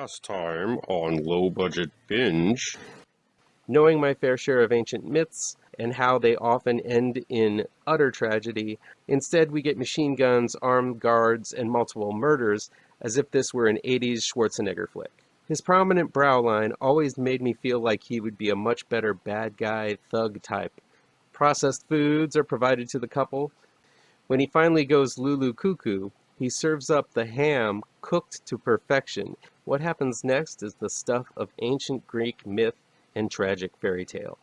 Last time on Low Budget Binge. Knowing my fair share of ancient myths and how they often end in utter tragedy, instead we get machine guns, armed guards, and multiple murders as if this were an 80s Schwarzenegger flick. His prominent brow line always made me feel like he would be a much better bad guy thug type. Processed foods are provided to the couple. When he finally goes Lulu cuckoo, he serves up the ham cooked to perfection. What happens next is the stuff of ancient Greek myth and tragic fairy tale.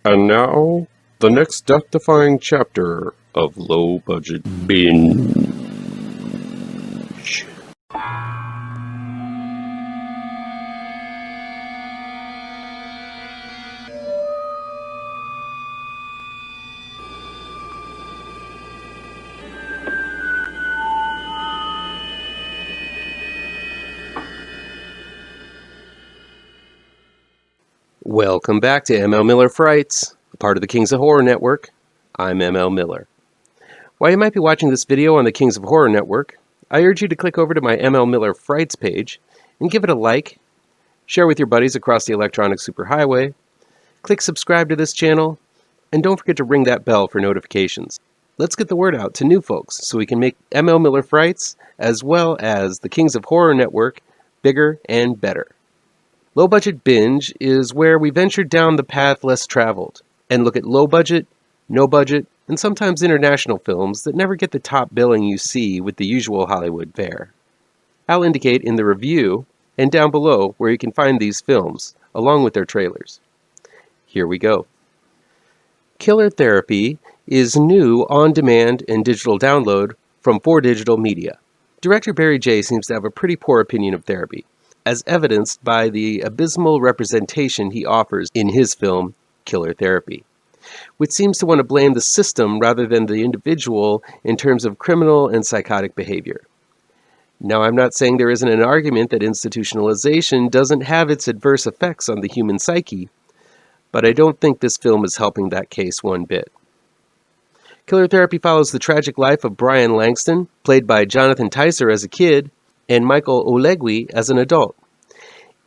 And now, the next death-defying chapter of Low Budget Binge. Welcome back to ML Miller Frights, a part of the Kings of Horror Network. I'm ML Miller. While you might be watching this video on the Kings of Horror Network, I urge you to click over to my ML Miller Frights page and give it a like, share with your buddies across the electronic superhighway, click subscribe to this channel, and don't forget to ring that bell for notifications. Let's get the word out to new folks so we can make ML Miller Frights, as well as the Kings of Horror Network, bigger and better. Low Budget Binge is where we venture down the path less traveled and look at low budget, no budget, and sometimes international films that never get the top billing you see with the usual Hollywood fare. I'll indicate in the review and down below where you can find these films, along with their trailers. Here we go. Killer Therapy is new on-demand and digital download from 4Digital Media. Director Barry J. seems to have a pretty poor opinion of therapy, as evidenced by the abysmal representation he offers in his film, Killer Therapy, which seems to want to blame the system rather than the individual in terms of criminal and psychotic behavior. Now, I'm not saying there isn't an argument that institutionalization doesn't have its adverse effects on the human psyche, but I don't think this film is helping that case one bit. Killer Therapy follows the tragic life of Brian Langston, played by Jonathan Tyser as a kid, and Michael Olegui as an adult.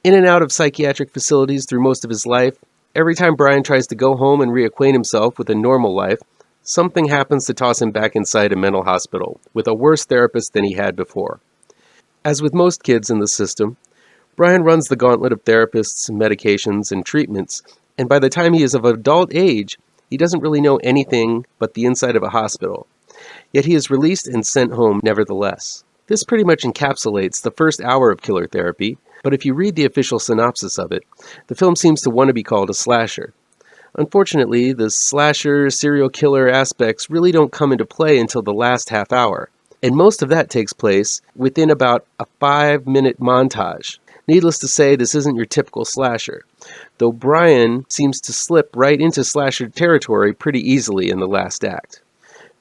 In and out of psychiatric facilities through most of his life, every time Brian tries to go home and reacquaint himself with a normal life, something happens to toss him back inside a mental hospital with a worse therapist than he had before. As with most kids in the system, Brian runs the gauntlet of therapists, medications, and treatments, and by the time he is of adult age, he doesn't really know anything but the inside of a hospital. Yet he is released and sent home nevertheless. This pretty much encapsulates the first hour of Killer Therapy, but if you read the official synopsis of it, the film seems to want to be called a slasher. Unfortunately, the slasher, serial killer aspects really don't come into play until the last half hour, and most of that takes place within about a 5-minute montage. Needless to say, this isn't your typical slasher, though Brian seems to slip right into slasher territory pretty easily in the last act.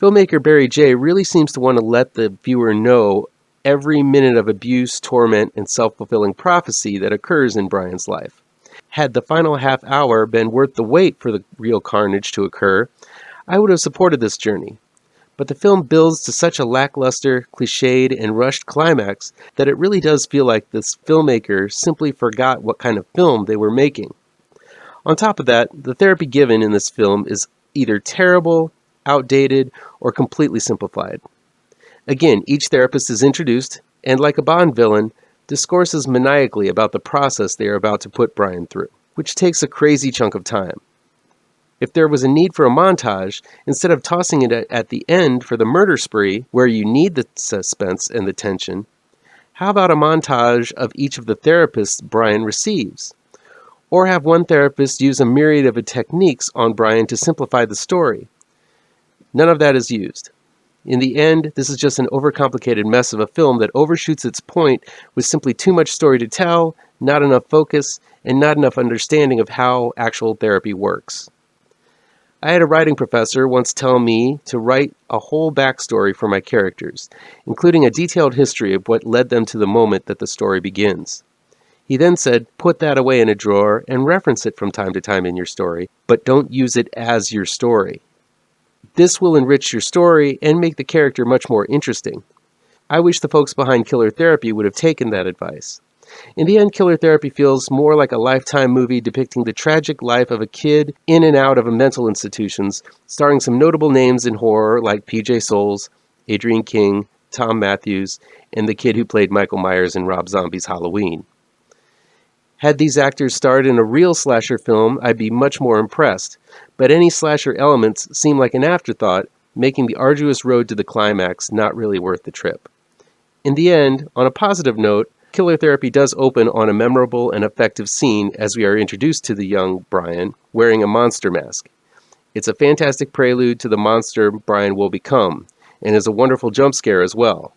Filmmaker Barry J. really seems to want to let the viewer know every minute of abuse, torment, and self-fulfilling prophecy that occurs in Brian's life. Had the final half hour been worth the wait for the real carnage to occur, I would have supported this journey. But the film builds to such a lackluster, cliched, and rushed climax that it really does feel like this filmmaker simply forgot what kind of film they were making. On top of that, the therapy given in this film is either terrible, outdated, or completely simplified. Again, each therapist is introduced, and like a Bond villain, discourses maniacally about the process they are about to put Brian through, which takes a crazy chunk of time. If there was a need for a montage, instead of tossing it at the end for the murder spree, where you need the suspense and the tension, how about a montage of each of the therapists Brian receives? Or have one therapist use a myriad of techniques on Brian to simplify the story? None of that is used. In the end, this is just an overcomplicated mess of a film that overshoots its point with simply too much story to tell, not enough focus, and not enough understanding of how actual therapy works. I had a writing professor once tell me to write a whole backstory for my characters, including a detailed history of what led them to the moment that the story begins. He then said, put that away in a drawer and reference it from time to time in your story, but don't use it as your story. This will enrich your story and make the character much more interesting. I wish the folks behind Killer Therapy would have taken that advice. In the end, Killer Therapy feels more like a Lifetime movie depicting the tragic life of a kid in and out of mental institutions, starring some notable names in horror like P.J. Soles, Adrian King, Tom Matthews, and the kid who played Michael Myers in Rob Zombie's Halloween. Had these actors starred in a real slasher film, I'd be much more impressed, but any slasher elements seem like an afterthought, making the arduous road to the climax not really worth the trip. In the end, on a positive note, Killer Therapy does open on a memorable and effective scene as we are introduced to the young Brian wearing a monster mask. It's a fantastic prelude to the monster Brian will become, and is a wonderful jump scare as well.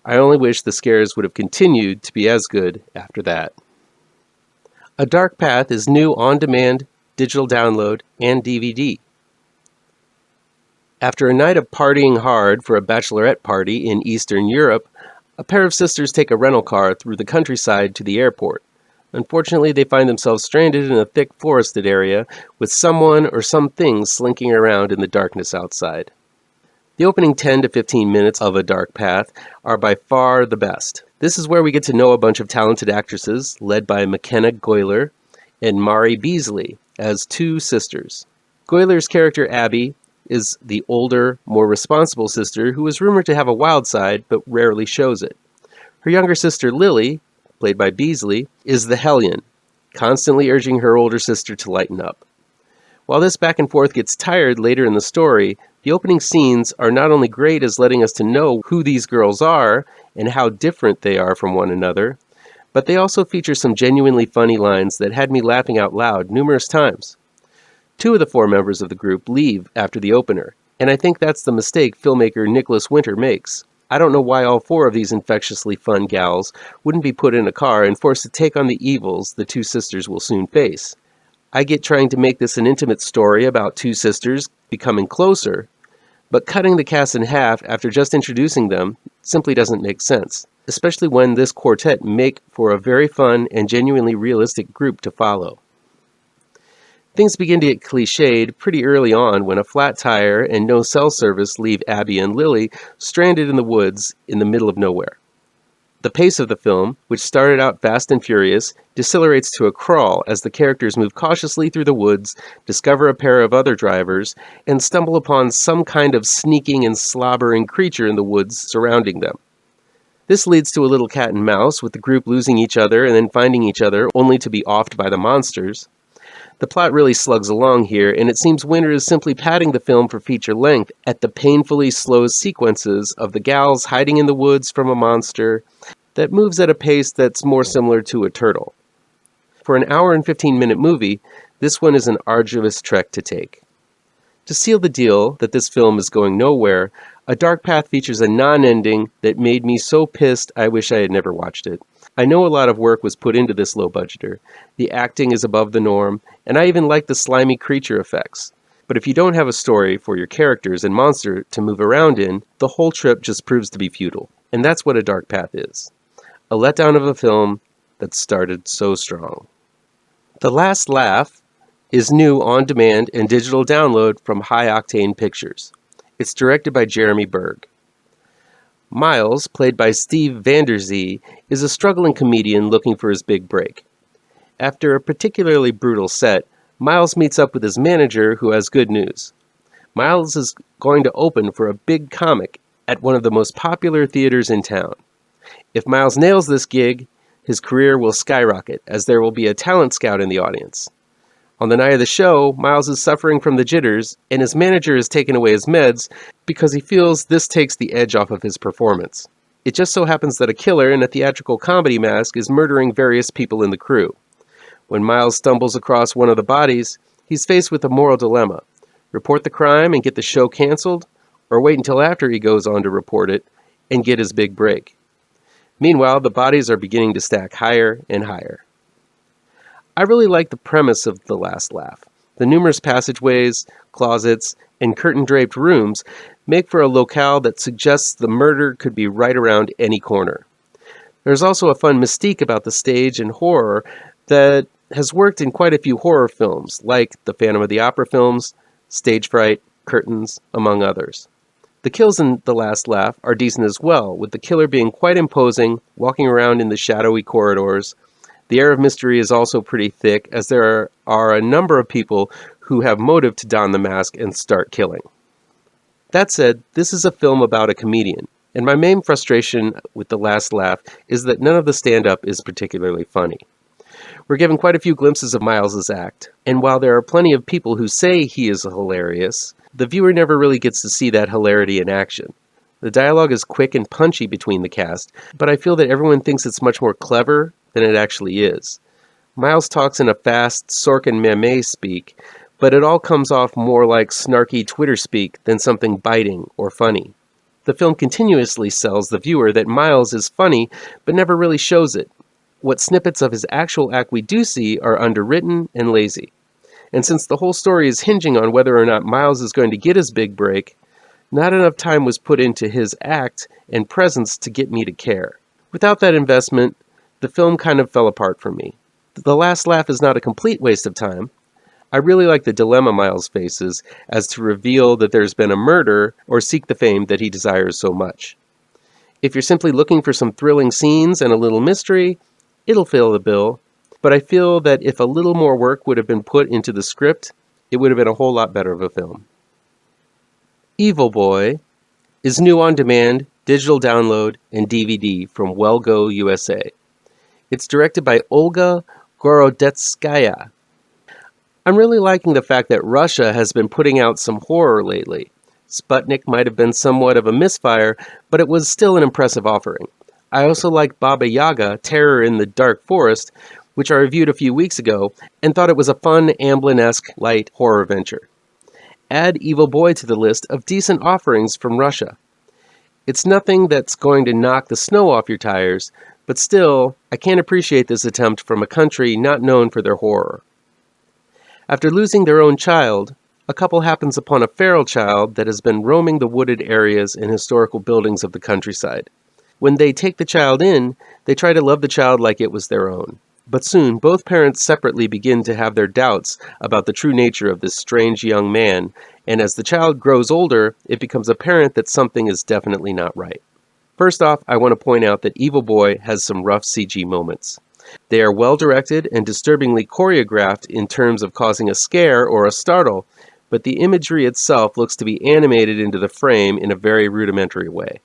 I only wish the scares would have continued to be as good after that. A Dark Path is new on-demand, digital download, and DVD. After a night of partying hard for a bachelorette party in Eastern Europe, a pair of sisters take a rental car through the countryside to the airport. Unfortunately, they find themselves stranded in a thick forested area with someone or something slinking around in the darkness outside. The opening 10 to 15 minutes of A Dark Path are by far the best. This is where we get to know a bunch of talented actresses, led by McKenna Goyler and Mari Beasley, as two sisters. Goyler's character Abby is the older, more responsible sister who is rumored to have a wild side but rarely shows it. Her younger sister Lily, played by Beasley, is the hellion, constantly urging her older sister to lighten up. While this back and forth gets tired later in the story, the opening scenes are not only great as letting us to know who these girls are and how different they are from one another, but they also feature some genuinely funny lines that had me laughing out loud numerous times. Two of the four members of the group leave after the opener, and I think that's the mistake filmmaker Nicholas Winter makes. I don't know why all four of these infectiously fun gals wouldn't be put in a car and forced to take on the evils the two sisters will soon face. I get trying to make this an intimate story about two sisters becoming closer, but cutting the cast in half after just introducing them simply doesn't make sense, especially when this quartet make for a very fun and genuinely realistic group to follow. Things begin to get cliched pretty early on when a flat tire and no cell service leave Abby and Lily stranded in the woods in the middle of nowhere. The pace of the film, which started out fast and furious, decelerates to a crawl as the characters move cautiously through the woods, discover a pair of other drivers, and stumble upon some kind of sneaking and slobbering creature in the woods surrounding them. This leads to a little cat and mouse, with the group losing each other and then finding each other, only to be offed by the monsters. The plot really slugs along here, and it seems Winter is simply padding the film for feature length at the painfully slow sequences of the gals hiding in the woods from a monster that moves at a pace that's more similar to a turtle. For an hour and 15-minute movie, this one is an arduous trek to take. To seal the deal that this film is going nowhere, A Dark Path features a non-ending that made me so pissed I wish I had never watched it. I know a lot of work was put into this low-budgeter. The acting is above the norm, and I even like the slimy creature effects. But if you don't have a story for your characters and monster to move around in, the whole trip just proves to be futile. And that's what A Dark Path is. A letdown of a film that started so strong. The Last Laugh is new on-demand and digital download from High Octane Pictures. It's directed by Jeremy Berg. Miles, played by Steve Vanderzee, is a struggling comedian looking for his big break. After a particularly brutal set, Miles meets up with his manager, who has good news. Miles is going to open for a big comic at one of the most popular theaters in town. If Miles nails this gig, his career will skyrocket, as there will be a talent scout in the audience. On the night of the show, Miles is suffering from the jitters, and his manager has taken away his meds because he feels this takes the edge off of his performance. It just so happens that a killer in a theatrical comedy mask is murdering various people in the crew. When Miles stumbles across one of the bodies, he's faced with a moral dilemma: report the crime and get the show canceled, or wait until after he goes on to report it and get his big break. Meanwhile, the bodies are beginning to stack higher and higher. I really like the premise of The Last Laugh. The numerous passageways, closets, and curtain-draped rooms make for a locale that suggests the murder could be right around any corner. There's also a fun mystique about the stage and horror that has worked in quite a few horror films, like the Phantom of the Opera films, Stage Fright, Curtains, among others. The kills in The Last Laugh are decent as well, with the killer being quite imposing, walking around in the shadowy corridors. The air of mystery is also pretty thick, as there are a number of people who have motive to don the mask and start killing. That said, this is a film about a comedian, and my main frustration with The Last Laugh is that none of the stand-up is particularly funny. We're given quite a few glimpses of Miles's act, and while there are plenty of people who say he is hilarious, the viewer never really gets to see that hilarity in action. The dialogue is quick and punchy between the cast, but I feel that everyone thinks it's much more clever than it actually is. Miles talks in a fast Sorkin meme speak, but it all comes off more like snarky Twitter speak than something biting or funny. The film continuously sells the viewer that Miles is funny, but never really shows it. What snippets of his actual act we do see are underwritten and lazy. And since the whole story is hinging on whether or not Miles is going to get his big break, not enough time was put into his act and presence to get me to care. Without that investment, the film kind of fell apart for me. The Last Laugh is not a complete waste of time. I really like the dilemma Miles faces as to reveal that there's been a murder or seek the fame that he desires so much. If you're simply looking for some thrilling scenes and a little mystery, it'll fill the bill. But I feel that if a little more work would have been put into the script, it would have been a whole lot better of a film. Evil Boy is new on demand, digital download, and DVD from WellGo USA. It's directed by Olga Gorodetskaya. I'm really liking the fact that Russia has been putting out some horror lately. Sputnik might have been somewhat of a misfire, but it was still an impressive offering. I also like Baba Yaga, Terror in the Dark Forest, which I reviewed a few weeks ago, and thought it was a fun, Amblin-esque, light horror venture. Add Evil Boy to the list of decent offerings from Russia. It's nothing that's going to knock the snow off your tires, but still, I can't appreciate this attempt from a country not known for their horror. After losing their own child, a couple happens upon a feral child that has been roaming the wooded areas and historical buildings of the countryside. When they take the child in, they try to love the child like it was their own. But soon, both parents separately begin to have their doubts about the true nature of this strange young man, and as the child grows older, it becomes apparent that something is definitely not right. First off, I want to point out that Evil Boy has some rough CG moments. They are well directed and disturbingly choreographed in terms of causing a scare or a startle, but the imagery itself looks to be animated into the frame in a very rudimentary way.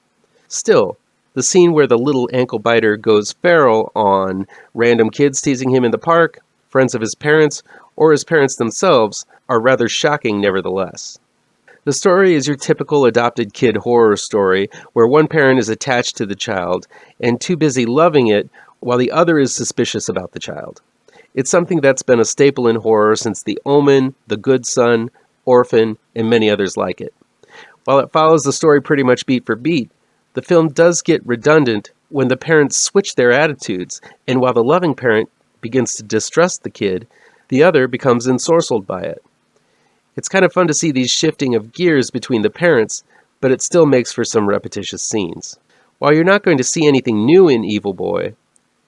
Still, the scene where the little ankle biter goes feral on random kids teasing him in the park, friends of his parents, or his parents themselves are rather shocking nevertheless. The story is your typical adopted kid horror story where one parent is attached to the child and too busy loving it while the other is suspicious about the child. It's something that's been a staple in horror since The Omen, The Good Son, Orphan, and many others like it. While it follows the story pretty much beat for beat, the film does get redundant when the parents switch their attitudes, and while the loving parent begins to distrust the kid, the other becomes ensorcelled by it. It's kind of fun to see these shifting of gears between the parents, but it still makes for some repetitious scenes. While you're not going to see anything new in Evil Boy,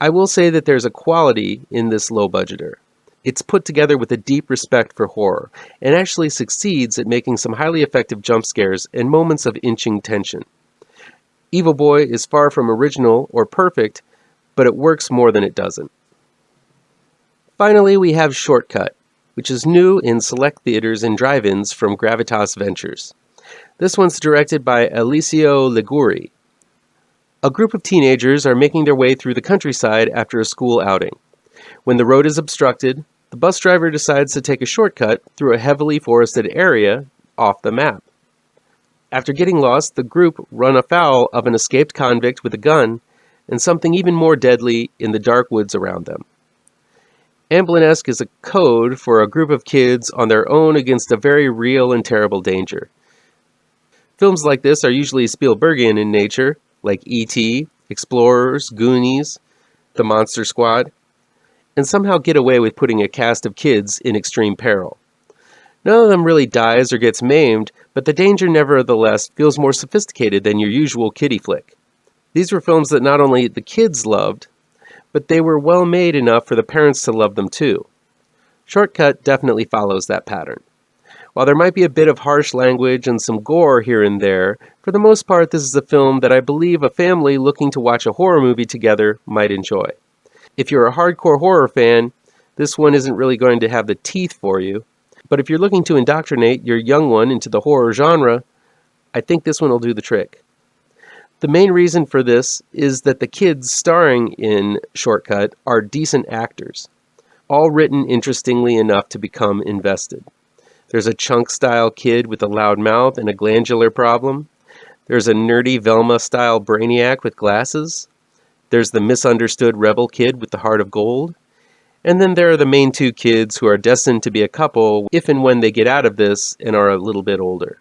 I will say that there's a quality in this low-budgeter. It's put together with a deep respect for horror, and actually succeeds at making some highly effective jump scares and moments of inching tension. Evil Boy is far from original or perfect, but it works more than it doesn't. Finally, we have Shortcut, which is new in select theaters and drive-ins from Gravitas Ventures. This one's directed by Alessio Liguri. A group of teenagers are making their way through the countryside after a school outing. When the road is obstructed, the bus driver decides to take a shortcut through a heavily forested area off the map. After getting lost, the group run afoul of an escaped convict with a gun and something even more deadly in the dark woods around them. Amblin-esque is a code for a group of kids on their own against a very real and terrible danger. Films like this are usually Spielbergian in nature, like E.T., Explorers, Goonies, The Monster Squad, and somehow get away with putting a cast of kids in extreme peril. None of them really dies or gets maimed, but the danger nevertheless feels more sophisticated than your usual kiddie flick. These were films that not only the kids loved, but they were well made enough for the parents to love them too. Shortcut definitely follows that pattern. While there might be a bit of harsh language and some gore here and there, for the most part this is a film that I believe a family looking to watch a horror movie together might enjoy. If you're a hardcore horror fan, this one isn't really going to have the teeth for you, but if you're looking to indoctrinate your young one into the horror genre, I think this one will do the trick. The main reason for this is that the kids starring in Shortcut are decent actors, all written interestingly enough to become invested. There's a chunk-style kid with a loud mouth and a glandular problem. There's a nerdy Velma-style brainiac with glasses. There's the misunderstood rebel kid with the heart of gold. And then there are the main two kids who are destined to be a couple if and when they get out of this and are a little bit older.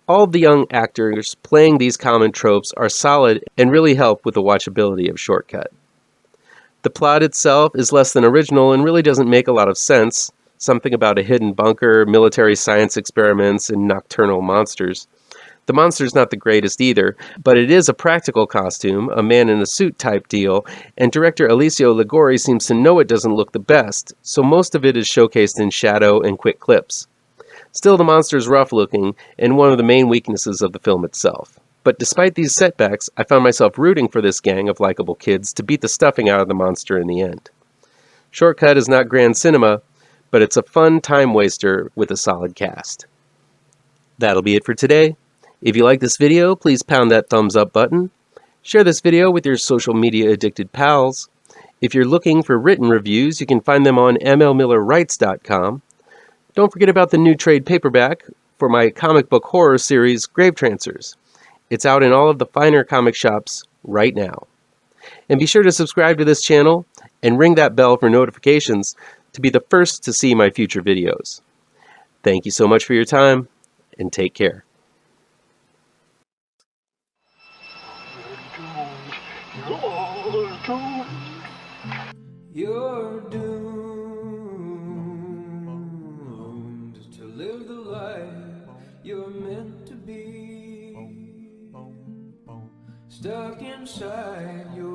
All of the young actors playing these common tropes are solid and really help with the watchability of Shortcut. The plot itself is less than original and really doesn't make a lot of sense. Something about a hidden bunker, military science experiments, and nocturnal monsters. The monster's not the greatest either, but it is a practical costume, a man in a suit type deal, and director Alessio Ligori seems to know it doesn't look the best, so most of it is showcased in shadow and quick clips. Still, the monster's rough looking, and one of the main weaknesses of the film itself. But despite these setbacks, I found myself rooting for this gang of likable kids to beat the stuffing out of the monster in the end. Shortcut is not grand cinema, but it's a fun time waster with a solid cast. That'll be it for today. If you like this video, please pound that thumbs up button. Share this video with your social media addicted pals. If you're looking for written reviews, you can find them on mlmillerwrites.com. Don't forget about the new trade paperback for my comic book horror series, Grave Trancers. It's out in all of the finer comic shops right now. And be sure to subscribe to this channel and ring that bell for notifications to be the first to see my future videos. Thank you so much for your time, and take care. You're doomed to live the life you're meant to be, stuck inside your